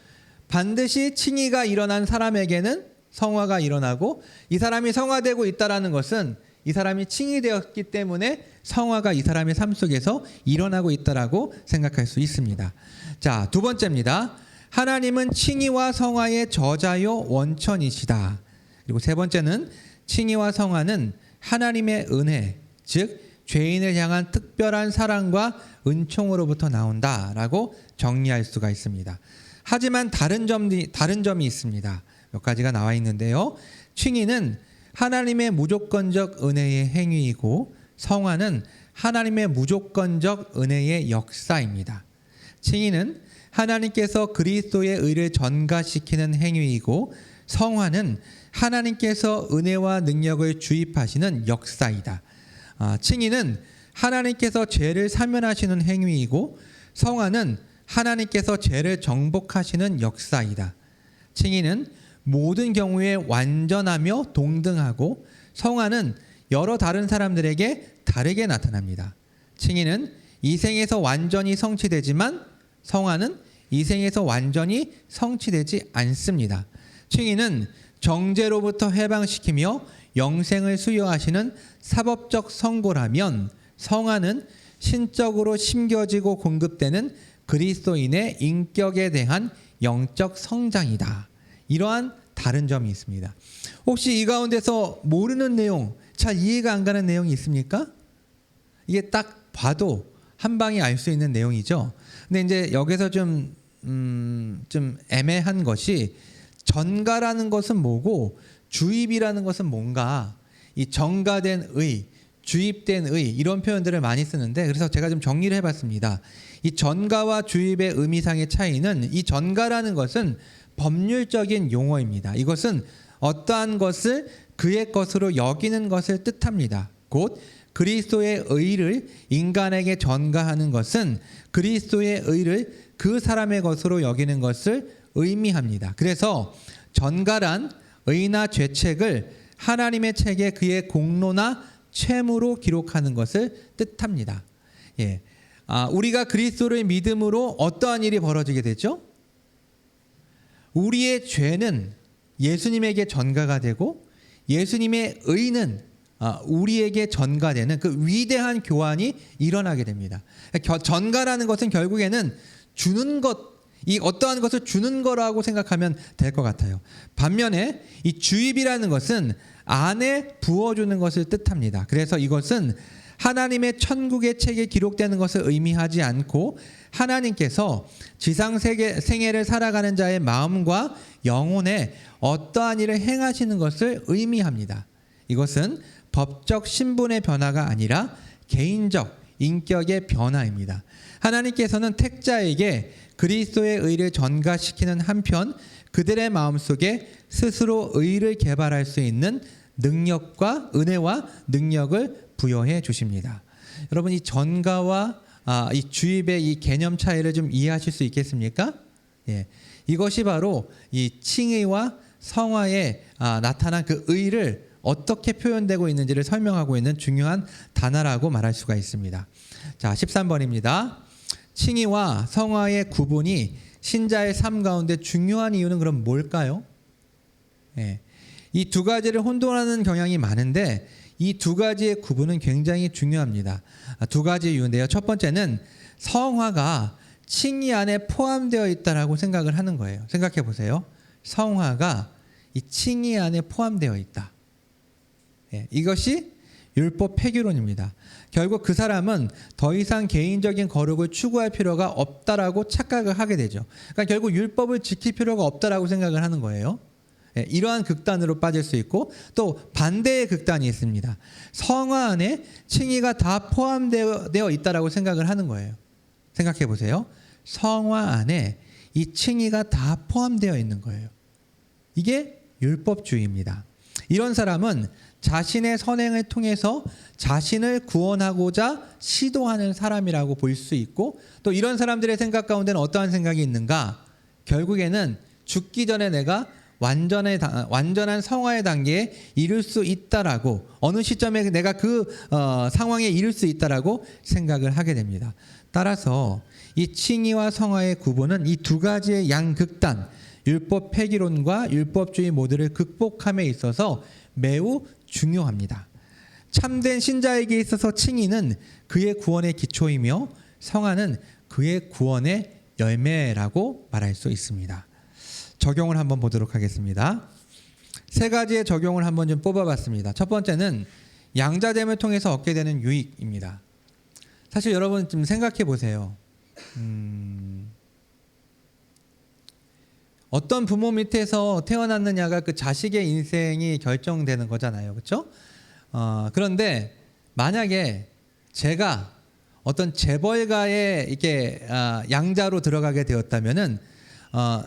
반드시 칭의가 일어난 사람에게는 성화가 일어나고, 이 사람이 성화되고 있다라는 것은 이 사람이 칭의되었기 때문에 성화가 이 사람의 삶 속에서 일어나고 있다라고 생각할 수 있습니다. 자, 두 번째입니다. 하나님은 칭의와 성화의 저자요 원천이시다. 그리고 세 번째는 칭의와 성화는 하나님의 은혜, 즉 죄인을 향한 특별한 사랑과 은총으로부터 나온다라고 정리할 수가 있습니다. 하지만 다른 점이 있습니다. 몇 가지가 나와 있는데요. 칭의는 하나님의 무조건적 은혜의 행위이고, 성화는 하나님의 무조건적 은혜의 역사입니다. 칭의는 하나님께서 그리스도의 의를 전가시키는 행위이고, 성화는 하나님께서 은혜와 능력을 주입하시는 역사이다. 칭의는 하나님께서 죄를 사면하시는 행위이고, 성화는 하나님께서 죄를 정복하시는 역사이다. 칭의는 모든 경우에 완전하며 동등하고, 성화는 여러 다른 사람들에게 다르게 나타납니다. 칭의는 이 생에서 완전히 성취되지만, 성화는 이 생에서 완전히 성취되지 않습니다. 칭의는 정죄로부터 해방시키며 영생을 수여하시는 사법적 선고라면, 성화는 신적으로 심겨지고 공급되는 그리스도인의 인격에 대한 영적 성장이다. 이러한 다른 점이 있습니다. 혹시 이 가운데서 모르는 내용, 잘 이해가 안 가는 내용이 있습니까? 이게 딱 봐도 한 방에 알 수 있는 내용이죠. 근데 이제 여기서 좀 애매한 것이, 전가라는 것은 뭐고 주입이라는 것은 뭔가, 이 전가된 의, 주입된 의, 이런 표현들을 많이 쓰는데, 그래서 제가 좀 정리를 해봤습니다. 이 전가와 주입의 의미상의 차이는, 이 전가라는 것은 법률적인 용어입니다. 이것은 어떠한 것을 그의 것으로 여기는 것을 뜻합니다. 곧 그리스도의 의를 인간에게 전가하는 것은 그리스도의 의를 그 사람의 것으로 여기는 것을 의미합니다. 그래서 전가란 의나 죄책을 하나님의 책에 그의 공로나 채무로 기록하는 것을 뜻합니다. 예. 우리가 그리스도를 믿음으로 어떠한 일이 벌어지게 되죠? 우리의 죄는 예수님에게 전가가 되고, 예수님의 의는 우리에게 전가되는 그 위대한 교환이 일어나게 됩니다. 전가라는 것은 결국에는 주는 것, 이 어떠한 것을 주는 거라고 생각하면 될 것 같아요. 반면에 이 주입이라는 것은 안에 부어주는 것을 뜻합니다. 그래서 이것은 하나님의 천국의 책에 기록되는 것을 의미하지 않고, 하나님께서 지상 생애를 살아가는 자의 마음과 영혼에 어떠한 일을 행하시는 것을 의미합니다. 이것은 법적 신분의 변화가 아니라 개인적 인격의 변화입니다. 하나님께서는 택자에게 그리스도의 의를 전가시키는 한편, 그들의 마음속에 스스로 의를 개발할 수 있는 능력과 은혜와 능력을 부여해 주십니다. 여러분, 이 전가와 이 주입의 이 개념 차이를 좀 이해하실 수 있겠습니까? 예, 이것이 바로 이 칭의와 성화에 나타난 그 의를 어떻게 표현되고 있는지를 설명하고 있는 중요한 단어라고 말할 수가 있습니다. 자, 13번입니다. 칭의와 성화의 구분이 신자의 삶 가운데 중요한 이유는 그럼 뭘까요? 예, 이 두 가지를 혼돈하는 경향이 많은데, 이 두 가지의 구분은 굉장히 중요합니다. 두 가지 이유인데요. 첫 번째는 성화가 칭의 안에 포함되어 있다라고 생각을 하는 거예요. 생각해 보세요. 성화가 이 칭의 안에 포함되어 있다. 예, 이것이 율법 폐기론입니다. 결국 그 사람은 더 이상 개인적인 거룩을 추구할 필요가 없다라고 착각을 하게 되죠. 그러니까 결국 율법을 지킬 필요가 없다라고 생각을 하는 거예요. 이러한 극단으로 빠질 수 있고, 또 반대의 극단이 있습니다. 성화 안에 칭의가 다 포함되어 있다라고 생각을 하는 거예요. 생각해 보세요. 성화 안에 이 칭의가 다 포함되어 있는 거예요. 이게 율법주의입니다. 이런 사람은 자신의 선행을 통해서 자신을 구원하고자 시도하는 사람이라고 볼 수 있고, 또 이런 사람들의 생각 가운데는 어떠한 생각이 있는가? 결국에는 죽기 전에 내가 완전한 성화의 단계에 이를 수 있다라고, 어느 시점에 내가 그 상황에 이를 수 있다라고 생각을 하게 됩니다. 따라서 이 칭의와 성화의 구분은 이 두 가지의 양극단, 율법 폐기론과 율법주의 모두를 극복함에 있어서 매우 중요합니다. 참된 신자에게 있어서 칭의는 그의 구원의 기초이며 성화는 그의 구원의 열매라고 말할 수 있습니다. 적용을 한번 보도록 하겠습니다. 세 가지의 적용을 한번 좀 뽑아봤습니다. 첫 번째는 양자됨을 통해서 얻게 되는 유익입니다. 사실 여러분 좀 생각해 보세요. 어떤 부모 밑에서 태어났느냐가 그 자식의 인생이 결정되는 거잖아요. 그렇죠? 그런데 만약에 제가 어떤 재벌가의 이렇게 양자로 들어가게 되었다면은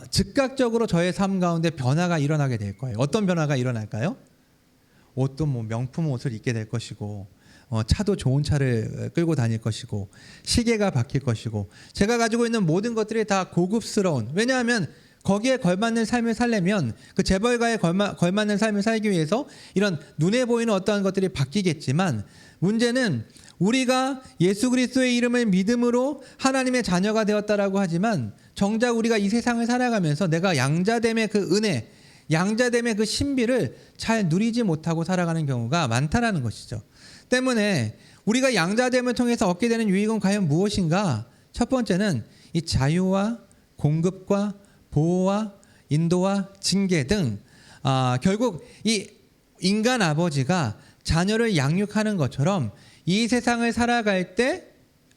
즉각적으로 저의 삶 가운데 변화가 일어나게 될 거예요. 어떤 변화가 일어날까요? 옷도 뭐 명품 옷을 입게 될 것이고, 차도 좋은 차를 끌고 다닐 것이고, 시계가 바뀔 것이고, 제가 가지고 있는 모든 것들이 다 고급스러운, 왜냐하면 거기에 걸맞는 삶을 살려면, 그 재벌가에 걸맞는 삶을 살기 위해서 이런 눈에 보이는 어떠한 것들이 바뀌겠지만, 문제는 우리가 예수 그리스도의 이름을 믿음으로 하나님의 자녀가 되었다라고 하지만 정작 우리가 이 세상을 살아가면서 내가 양자됨의 그 은혜, 양자됨의 그 신비를 잘 누리지 못하고 살아가는 경우가 많다라는 것이죠. 때문에 우리가 양자됨을 통해서 얻게 되는 유익은 과연 무엇인가? 첫 번째는 이 자유와 공급과 보호와 인도와 징계 등 결국 이 인간 아버지가 자녀를 양육하는 것처럼 이 세상을 살아갈 때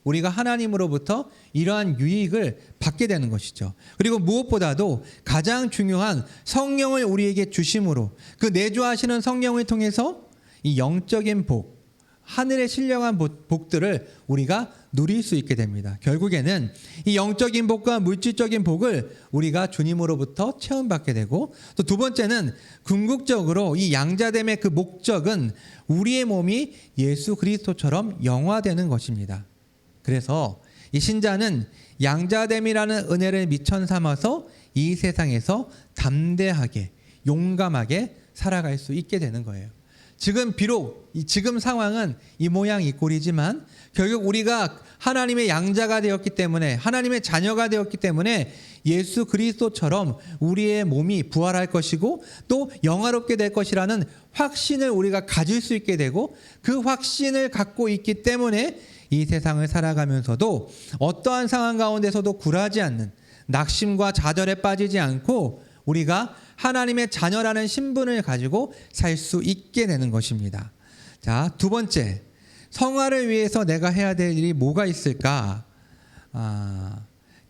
우리가 하나님으로부터 이러한 유익을 받게 되는 것이죠. 그리고 무엇보다도 가장 중요한 성령을 우리에게 주심으로, 그 내주하시는 성령을 통해서 이 영적인 복, 하늘의 신령한 복들을 우리가 누릴 수 있게 됩니다. 결국에는 이 영적인 복과 물질적인 복을 우리가 주님으로부터 체험받게 되고, 또 두 번째는 궁극적으로 이 양자됨의 그 목적은 우리의 몸이 예수 그리스도처럼 영화되는 것입니다. 그래서 이 신자는 양자됨이라는 은혜를 미천 삼아서 이 세상에서 담대하게 용감하게 살아갈 수 있게 되는 거예요. 비록 지금 상황은 이 모양 이 꼴이지만 결국 우리가 하나님의 양자가 되었기 때문에, 하나님의 자녀가 되었기 때문에 예수 그리스도처럼 우리의 몸이 부활할 것이고 또 영화롭게 될 것이라는 확신을 우리가 가질 수 있게 되고, 그 확신을 갖고 있기 때문에 이 세상을 살아가면서도 어떠한 상황 가운데서도 굴하지 않는, 낙심과 좌절에 빠지지 않고 우리가 하나님의 자녀라는 신분을 가지고 살 수 있게 되는 것입니다. 자, 두 번째, 성화를 위해서 내가 해야 될 일이 뭐가 있을까?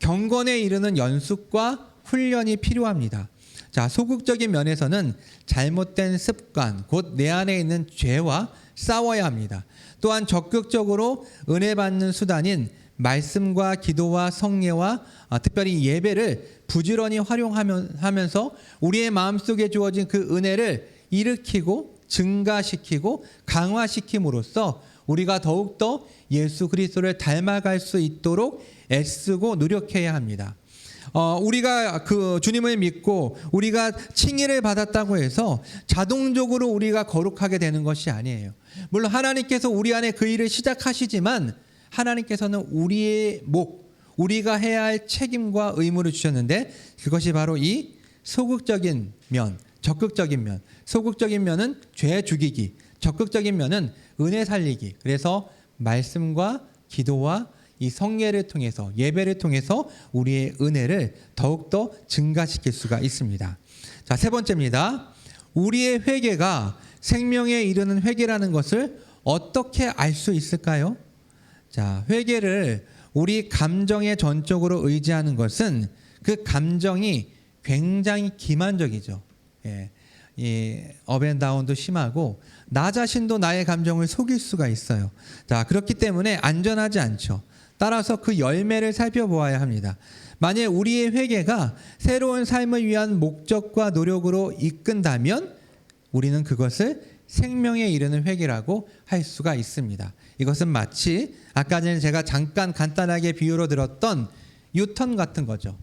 경건에 이르는 연습과 훈련이 필요합니다. 자, 소극적인 면에서는 잘못된 습관, 곧 내 안에 있는 죄와 싸워야 합니다. 또한 적극적으로 은혜 받는 수단인 말씀과 기도와 성례와 특별히 예배를 부지런히 활용하면서 우리의 마음속에 주어진 그 은혜를 일으키고 증가시키고 강화시킴으로써 우리가 더욱더 예수 그리스도를 닮아갈 수 있도록 애쓰고 노력해야 합니다. 우리가 그 주님을 믿고 우리가 칭의를 받았다고 해서 자동적으로 우리가 거룩하게 되는 것이 아니에요. 물론 하나님께서 우리 안에 그 일을 시작하시지만 하나님께서는 우리의 우리가 해야 할 책임과 의무를 주셨는데, 그것이 바로 이 소극적인 면, 적극적인 면. 소극적인 면은 죄 죽이기, 적극적인 면은 은혜 살리기. 그래서 말씀과 기도와 이 성례를 통해서, 예배를 통해서 우리의 은혜를 더욱더 증가시킬 수가 있습니다. 자, 세 번째입니다. 우리의 회개가 생명에 이르는 회개라는 것을 어떻게 알 수 있을까요? 자, 회개를 우리 감정에 전적으로 의지하는 것은 그 감정이 굉장히 기만적이죠. 예. 이 업앤다운도 심하고 나 자신도 나의 감정을 속일 수가 있어요. 자, 그렇기 때문에 안전하지 않죠. 따라서 그 열매를 살펴보아야 합니다. 만약 우리의 회개가 새로운 삶을 위한 목적과 노력으로 이끈다면 우리는 그것을 생명에 이르는 회개라고 할 수가 있습니다. 이것은 마치 아까 전에 제가 잠깐 간단하게 비유로 들었던 유턴 같은 거죠.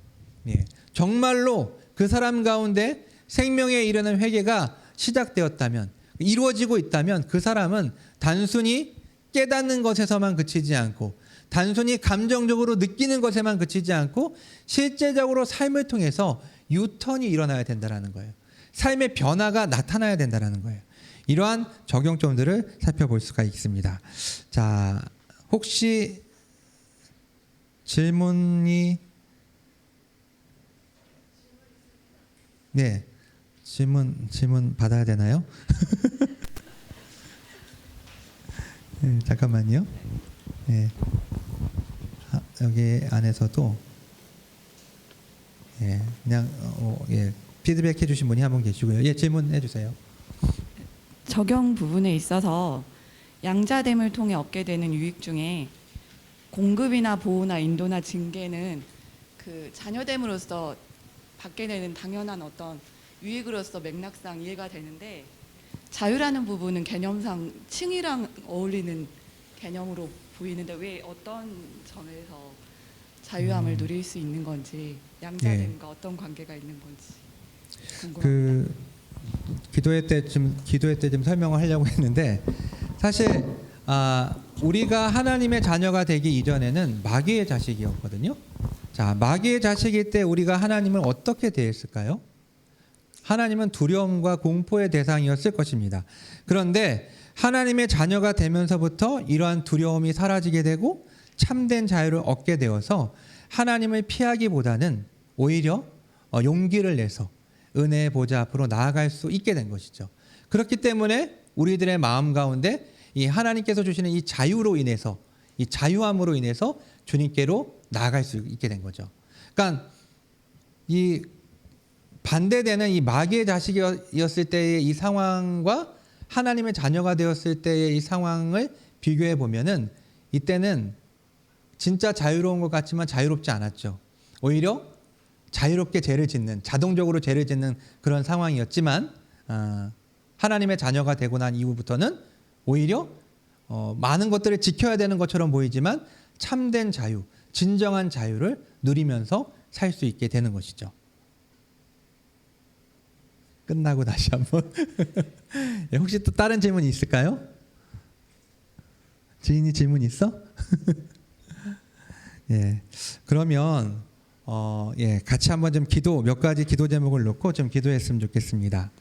예. 정말로 그 사람 가운데 생명에 이르는 회개가 시작되었다면, 이루어지고 있다면 그 사람은 단순히 깨닫는 것에서만 그치지 않고, 단순히 감정적으로 느끼는 것에만 그치지 않고 실제적으로 삶을 통해서 유턴이 일어나야 된다는 거예요. 삶의 변화가 나타나야 된다는 거예요. 이러한 적용점들을 살펴볼 수가 있습니다. 자, 혹시 질문이 네, 질문 받아야 되나요? 네, 잠깐만요. 네. 여기 안에서도 예, 그냥 예, 피드백 해주신 분이 한 분 계시고요. 예, 질문해 주세요. 적용 부분에 있어서 양자됨을 통해 얻게 되는 유익 중에 공급이나 보호나 인도나 징계는 그 자녀됨으로써 받게 되는 당연한 어떤 유익으로서 맥락상 이해가 되는데, 자유라는 부분은 개념상 칭의랑 어울리는 개념으로 보이는데 왜 어떤 점에서 자유함을 누릴 수 있는 건지, 양자됨과 어떤 관계가 있는 건지 궁금합니다. 그 기도회 때 좀 설명을 하려고 했는데, 사실 우리가 하나님의 자녀가 되기 이전에는 마귀의 자식이었거든요. 자, 마귀의 자식일 때 우리가 하나님을 어떻게 대했을까요? 하나님은 두려움과 공포의 대상이었을 것입니다. 그런데 하나님의 자녀가 되면서부터 이러한 두려움이 사라지게 되고 참된 자유를 얻게 되어서 하나님을 피하기보다는 오히려 용기를 내서 은혜의 보좌 앞으로 나아갈 수 있게 된 것이죠. 그렇기 때문에 우리들의 마음 가운데 이 하나님께서 주시는 이 자유로 인해서, 이 자유함으로 인해서 주님께로 나아갈 수 있게 된 거죠. 그러니까 이 반대되는 이 마귀의 자식이었을 때의 이 상황과 하나님의 자녀가 되었을 때의 이 상황을 비교해 보면은 이때는 진짜 자유로운 것 같지만 자유롭지 않았죠. 오히려 자유롭게 죄를 짓는, 자동적으로 죄를 짓는 그런 상황이었지만 하나님의 자녀가 되고 난 이후부터는 오히려 많은 것들을 지켜야 되는 것처럼 보이지만 참된 자유, 진정한 자유를 누리면서 살 수 있게 되는 것이죠. 끝나고 다시 한번 예, 혹시 또 다른 질문이 있을까요? 지인이 질문 있어? 예, 그러면 예, 같이 한번 좀 몇 가지 기도 제목을 놓고 좀 기도했으면 좋겠습니다.